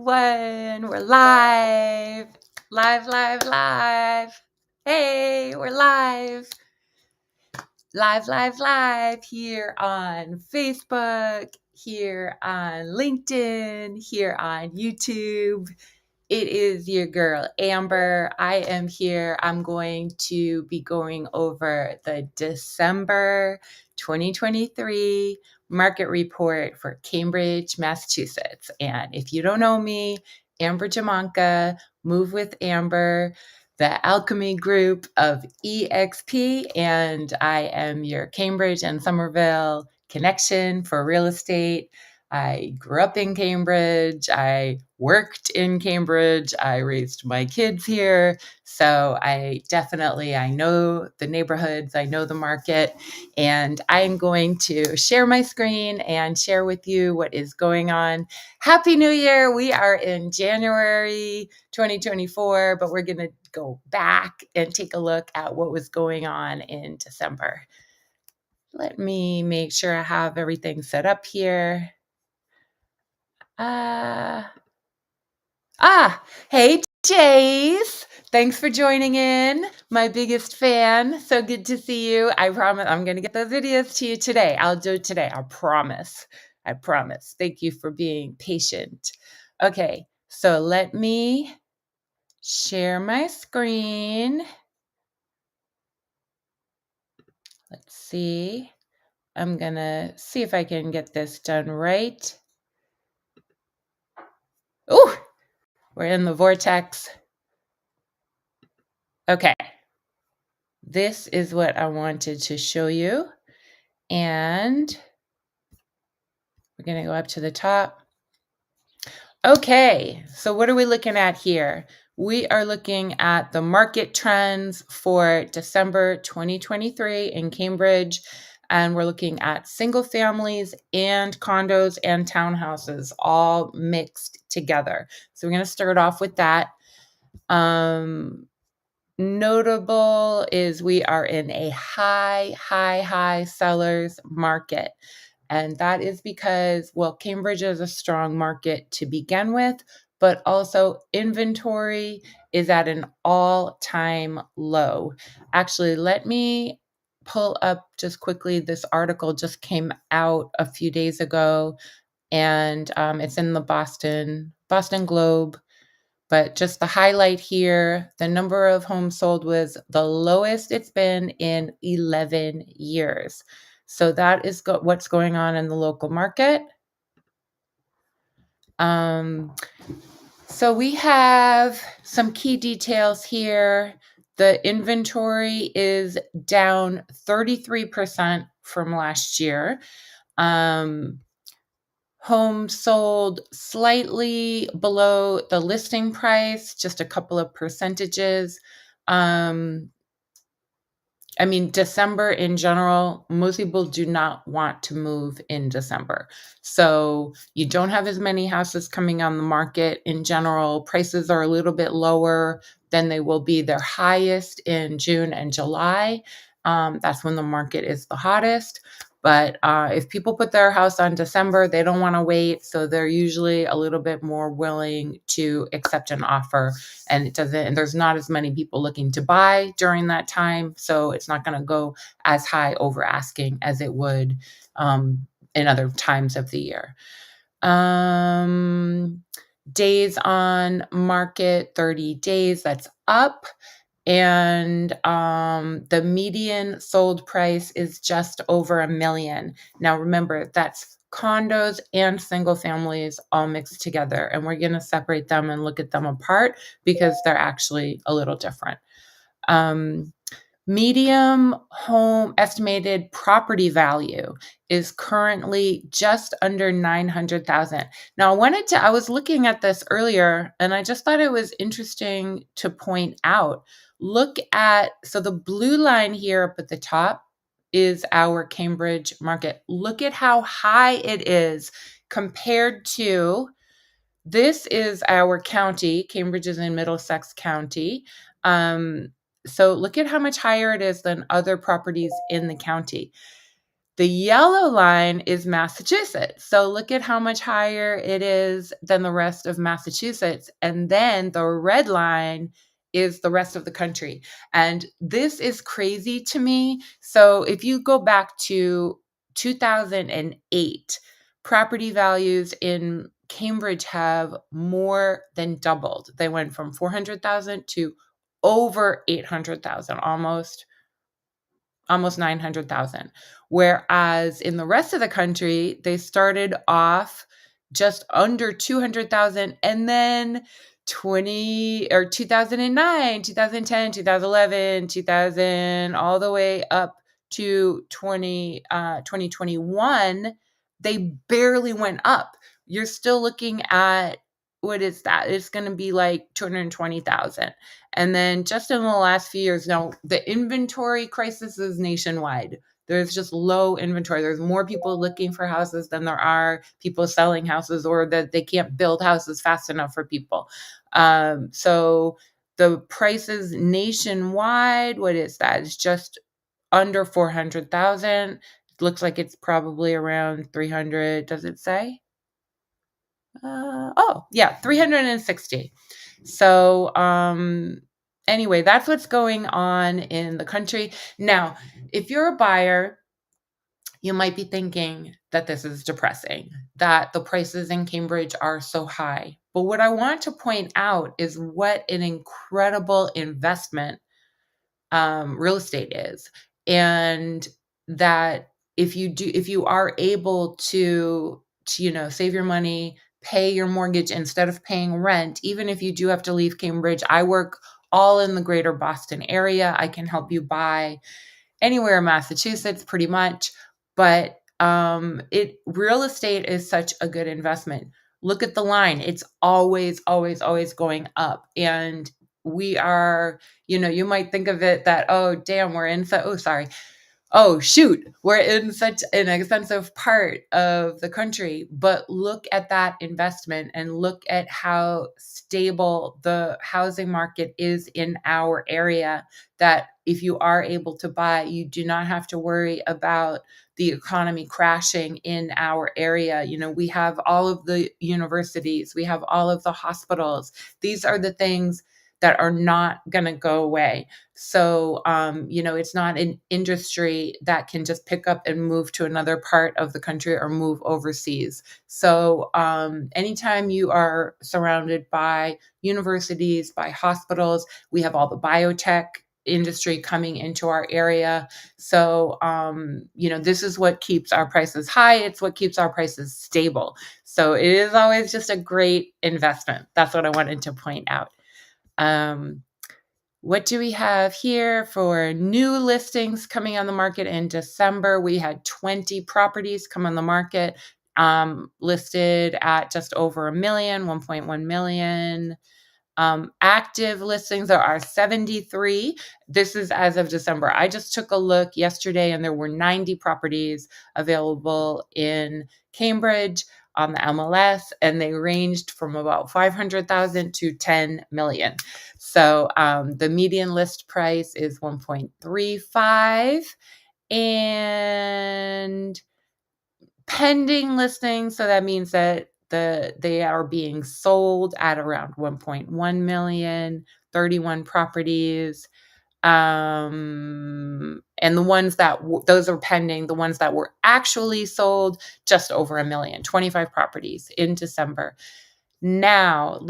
everyone. We're live. Live. Hey, we're live. Live here on Facebook, here on LinkedIn, here on YouTube. It is your girl, Amber. I am here. I'm going to be going over the December 2023 market report for Cambridge, Massachusetts. And if you don't know me, Amber Jamanka, Move with Amber, the alchemy group of EXP, and I am your Cambridge and Somerville connection for real estate. I grew up in Cambridge. I worked in Cambridge. I raised my kids here. So I know the neighborhoods, I know the market, and I'm going to share my screen and share with you what is going on. Happy New Year. We are in January 2024, but we're going to go back and take a look at what was going on in December. Let me make sure I have everything set up here. Hey, Jace. Thanks for joining in. My biggest fan. So good to see you. I promise I'm going to get those videos to you today. I'll do it today. I promise. Thank you for being patient. Okay, so let me share my screen. Let's see. I'm going to see if I can get this done right. Oh, we're in the vortex. Okay. This is what I wanted to show you. And we're going to go up to the top. Okay, so what are we looking at here? We are looking at the market trends for December 2023 in Cambridge. And we're looking at single families and condos and townhouses all mixed together. So we're going to start off with that. Notable is we are in a high sellers market. And that is because, well, Cambridge is a strong market to begin with, but also inventory is at an all-time low. Actually, let me pull up just quickly. This article just came out a few days ago, and it's in the Boston Globe. But just the highlight here, the number of homes sold was the lowest it's been in 11 years. So that is what's going on in the local market. So we have some key details here. The inventory is down 33% from last year. Homes sold slightly below the listing price, just a couple of percentages. December in general, most people do not want to move in December. So you don't have as many houses coming on the market in general. Prices are a little bit lower than they will be their highest in June and July. That's when the market is the hottest. But if people put their house on December, they don't want to wait. So they're usually a little bit more willing to accept an offer. And there's not as many people looking to buy during that time. So it's not going to go as high over asking as it would in other times of the year. Days on market, 30 days, that's up. And the median sold price is just over $1 million. Now, remember, that's condos and single families all mixed together. And we're going to separate them and look at them apart because they're actually a little different. Medium home estimated property value is currently just under $900,000. Now, I was looking at this earlier, and I just thought it was interesting to point out. So the blue line here up at the top is our Cambridge market. Look at how high it is compared to, this is our county. Cambridge is in Middlesex County. So look at how much higher it is than other properties in the county. The yellow line is Massachusetts. So look at how much higher it is than the rest of Massachusetts. And then the red line is the rest of the country. And this is crazy to me. So if you go back to 2008, property values in Cambridge have more than doubled. They went from 400,000 to over 800,000, almost 900,000. Whereas in the rest of the country, they started off just under 200,000, and then 2009, 2010, 2011, 2000, all the way up to 2021, they barely went up. You're still looking at, what is that? It's going to be like 220,000. And then just in the last few years, now the inventory crisis is nationwide. There's just low inventory. There's more people looking for houses than there are people selling houses, or that they can't build houses fast enough for people. So the prices nationwide, what is that? It's just under 400,000. It looks like it's probably around 300. Does it say? Oh, yeah, 360. So, anyway, that's what's going on in the country. Now, if you're a buyer, you might be thinking that this is depressing, that the prices in Cambridge are so high. But what I want to point out is what an incredible investment real estate is, and that if you are able to save your money, pay your mortgage instead of paying rent, even if you do have to leave Cambridge. I work all in the greater Boston area. I can help you buy anywhere in Massachusetts pretty much, but real estate is such a good investment. Look at the line. It's always, always, always going up. And we are, you might think of it that, oh, damn, oh, shoot, we're in such an expensive part of the country. But look at that investment and look at how stable the housing market is in our area, that if you are able to buy, you do not have to worry about the economy crashing in our area. We have all of the universities, we have all of the hospitals. These are the things that are not going to go away. So, it's not an industry that can just pick up and move to another part of the country or move overseas. So, anytime you are surrounded by universities, by hospitals, we have all the biotech industry coming into our area. So, this is what keeps our prices high. It's what keeps our prices stable. So it is always just a great investment. That's what I wanted to point out. What do we have here for new listings coming on the market in December? We had 20 properties come on the market, listed at just over $1 million, 1.1 million. Active listings, there are 73. This is as of December. I just took a look yesterday, and there were 90 properties available in Cambridge on the MLS, and they ranged from about 500,000 to 10 million. So the median list price is 1.35, and pending listings, so that means that they are being sold at around 1.1 million, 31 properties. And the ones that those are pending, the ones that were actually sold, just over 1 million, 25 properties in December. Now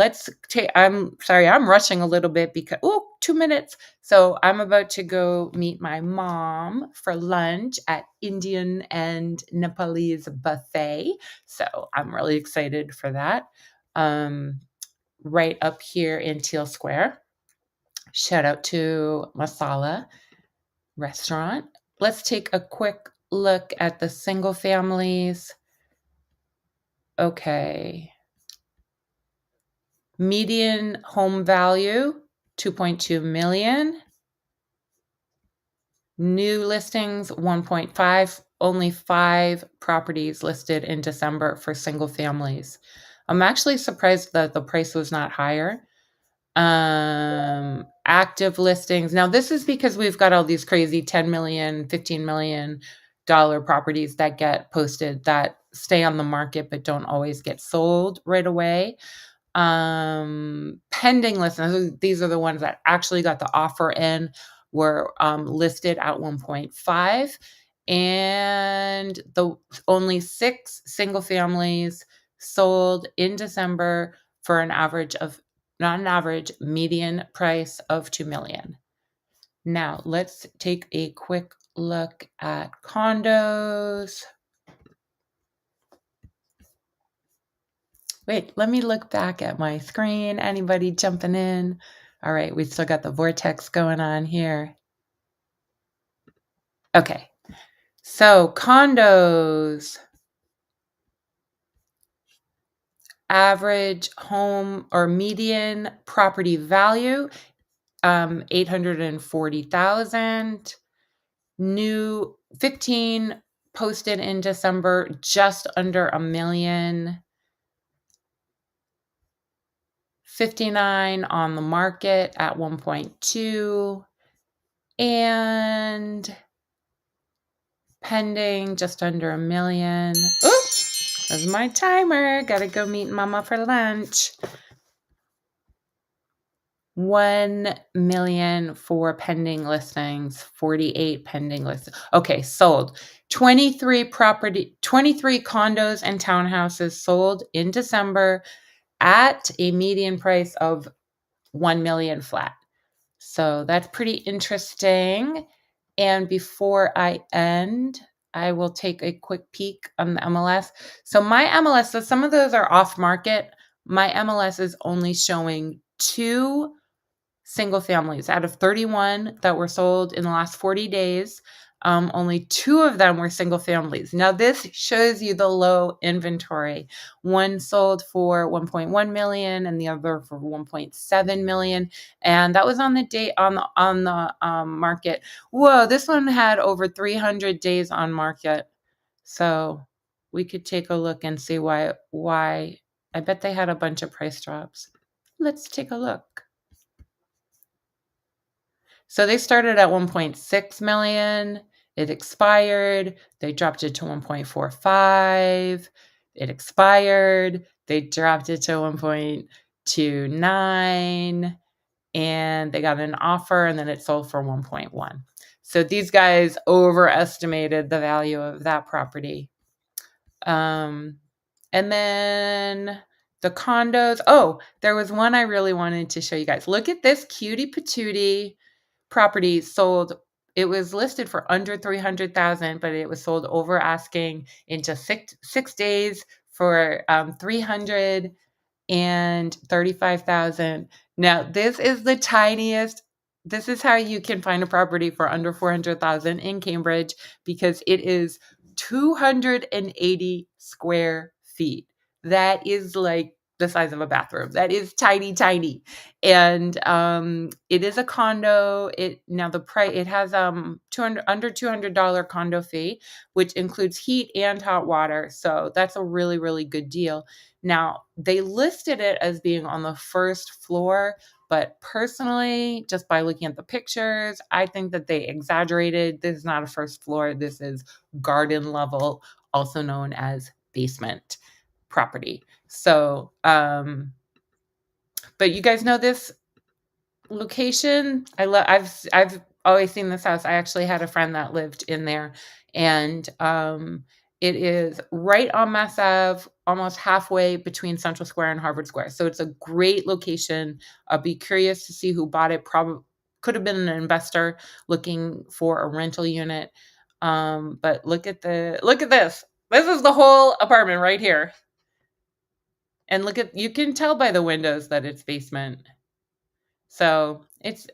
I'm sorry, I'm rushing a little bit because 2 minutes. So I'm about to go meet my mom for lunch at Indian and Nepalese buffet. So I'm really excited for that. Right up here in Teal Square. Shout out to Masala Restaurant. Let's take a quick look at the single families. Okay. Median home value, 2.2 million. New listings, 1.5. Only 5 properties listed in December for single families. I'm actually surprised that the price was not higher. Active listings. Now, this is because we've got all these crazy 10 million, 15 million dollar properties that get posted that stay on the market but don't always get sold right away. Pending listings, these are the ones that actually got the offer in, were listed at 1.5, and the only 6 single families sold in December for an average of, not an average, median price of $2 million. Now let's take a quick look at condos. Wait, let me look back at my screen. Anybody jumping in? All right, we still got the vortex going on here. Okay, so condos, average home or median property value, 840,000. New 15 posted in December, just under $1 million. 59 on the market at 1.2, and pending just under $1 million. Oop, that's my timer. Gotta go meet mama for lunch. 1 million for pending listings, 48 pending listings. Okay, sold. 23 condos and townhouses sold in December at a median price of 1 million flat. So that's pretty interesting. And before I end, I will take a quick peek on the MLS. So my MLS, so some of those are off market. My MLS is only showing 2 single families out of 31 that were sold in the last 40 days. Only 2 of them were single families. Now this shows you the low inventory. One sold for 1.1 million and the other for 1.7 million, and that was on the date on the market. Whoa, this one had over 300 days on market. So we could take a look and see why. I bet they had a bunch of price drops. Let's take a look. So they started at 1.6 million. It expired. They dropped it to 1.45. It expired. They dropped it to 1.29, and they got an offer, and then it sold for 1.1. So these guys overestimated the value of that property. And then the condos. Oh, there was one I really wanted to show you guys. Look at this cutie patootie property sold. It was listed for under 300,000, but it was sold over asking in just 6 days for 335,000. Now this is the tiniest. This is how you can find a property for under 400,000 in Cambridge, because it is 280 square feet. That is like the size of a bathroom. That is tiny, tiny. And it is a condo. It has under $200 condo fee, which includes heat and hot water. So that's a really, really good deal. Now, they listed it as being on the first floor, but personally, just by looking at the pictures, I think that they exaggerated. This is not a first floor. This is garden level, also known as basement property. So, but you guys know this location. I've always seen this house. I actually had a friend that lived in there, and it is right on Mass Ave, almost halfway between Central Square and Harvard Square. So it's a great location. I'll be curious to see who bought it. Probably could have been an investor looking for a rental unit. But look at this. This is the whole apartment right here. And you can tell by the windows that it's basement. So it's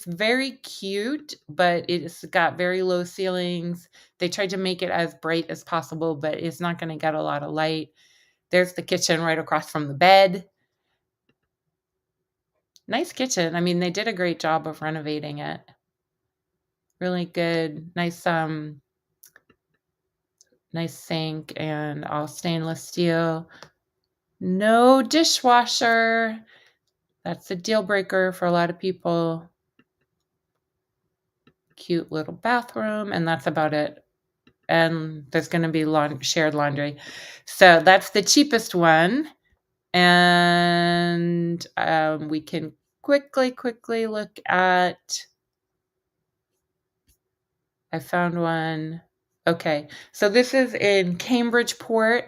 very cute, but it's got very low ceilings. They tried to make it as bright as possible, but it's not going to get a lot of light. There's the kitchen right across from the bed. Nice kitchen. They did a great job of renovating it. Really good. Nice sink and all stainless steel. No dishwasher. That's a deal breaker for a lot of people. Cute little bathroom, and that's about it. and there's going to be shared laundry. So that's the cheapest one. And we can quickly look at, I found one. Okay, so this is in Cambridgeport.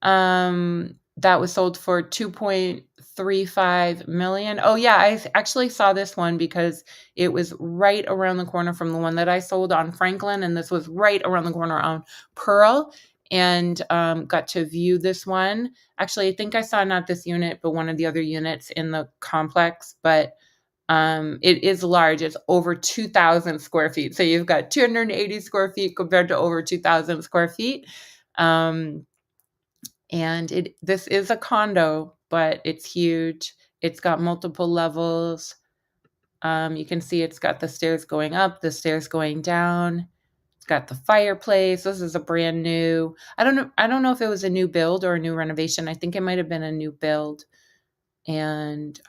That was sold for 2.35 million. Oh yeah, I actually saw this one because it was right around the corner from the one that I sold on Franklin, and this was right around the corner on Pearl, and got to view this one. Actually, I think I saw not this unit, but one of the other units in the complex, but it is large. It's over 2,000 square feet. So you've got 280 square feet compared to over 2,000 square feet. And this is a condo, but it's huge. It's got multiple levels. You can see it's got the stairs going up, the stairs going down. It's got the fireplace. This is a brand new. I don't know if it was a new build or a new renovation. I think it might have been a new build. And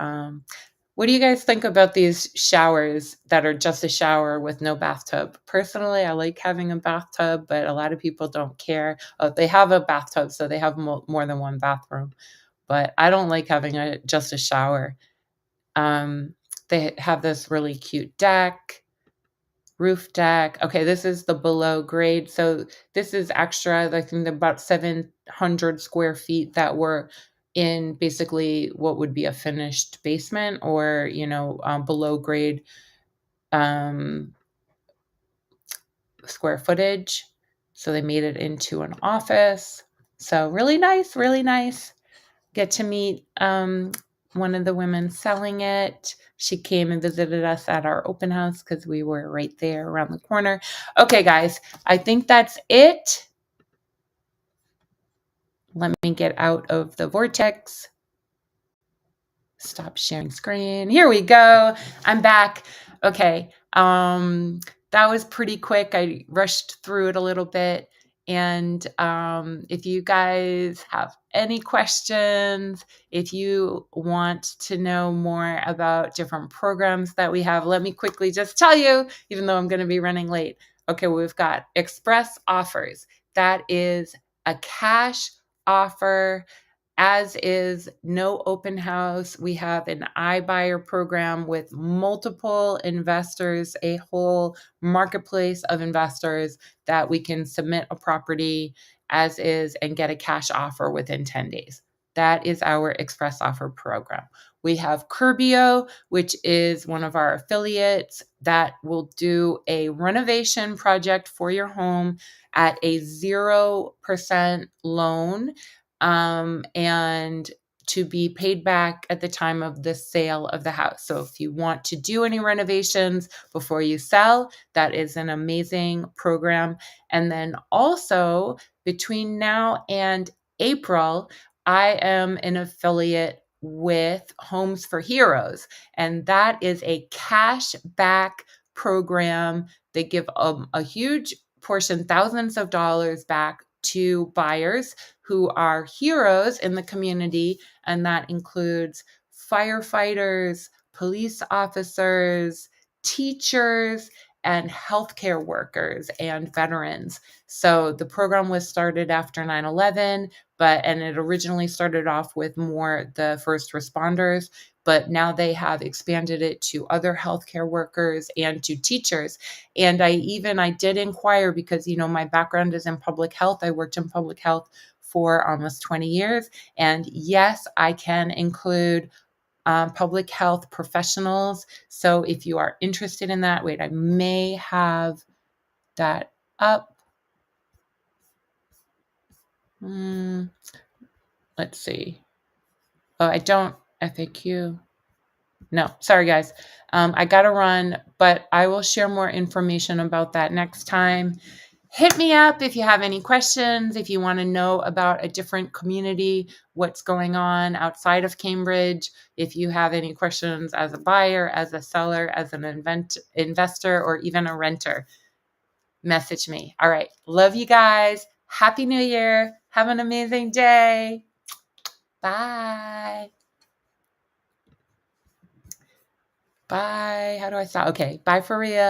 what do you guys think about these showers that are just a shower with no bathtub? Personally, I like having a bathtub, but a lot of people don't care. Oh, they have a bathtub, so they have more than one bathroom. But I don't like having just a shower. They have this really cute deck, roof deck. Okay, this is the below grade. So this is extra. I think about 700 square feet that were in basically what would be a finished basement or, below grade square footage. So they made it into an office. So really nice, really nice. Get to meet one of the women selling it. She came and visited us at our open house because we were right there around the corner. Okay, guys, I think that's it. Let me get out of the vortex. Stop sharing screen. Here we go. I'm back. Okay. That was pretty quick. I rushed through it a little bit. And if you guys have any questions, if you want to know more about different programs that we have, let me quickly just tell you, even though I'm going to be running late. Okay, we've got express offers. That is a cash offer, as is no open house. We have an iBuyer program with multiple investors, a whole marketplace of investors that we can submit a property as is and get a cash offer within 10 days. That is our express offer program. We have Curbio, which is one of our affiliates that will do a renovation project for your home at a 0% loan, and to be paid back at the time of the sale of the house. So if you want to do any renovations before you sell, that is an amazing program. And then also between now and April, I am an affiliate with Homes for Heroes, and that is a cash back program. They give a huge portion, thousands of dollars back to buyers who are heroes in the community, and that includes firefighters, police officers, teachers, and healthcare workers and veterans. So the program was started after 9/11, and it originally started off with more the first responders, but now they have expanded it to other healthcare workers and to teachers. And I did inquire because, my background is in public health. I worked in public health for almost 20 years. And yes, I can include public health professionals. So if you are interested in that, wait, I may have that up. Let's see. Oh, I don't FAQ. No, sorry guys. I got to run, but I will share more information about that next time. Hit me up if you have any questions, if you want to know about a different community, what's going on outside of Cambridge, if you have any questions as a buyer, as a seller, as an investor, or even a renter, message me. All right. Love you guys. Happy New Year. Have an amazing day. Bye. Bye. How do I stop? Okay. Bye for real.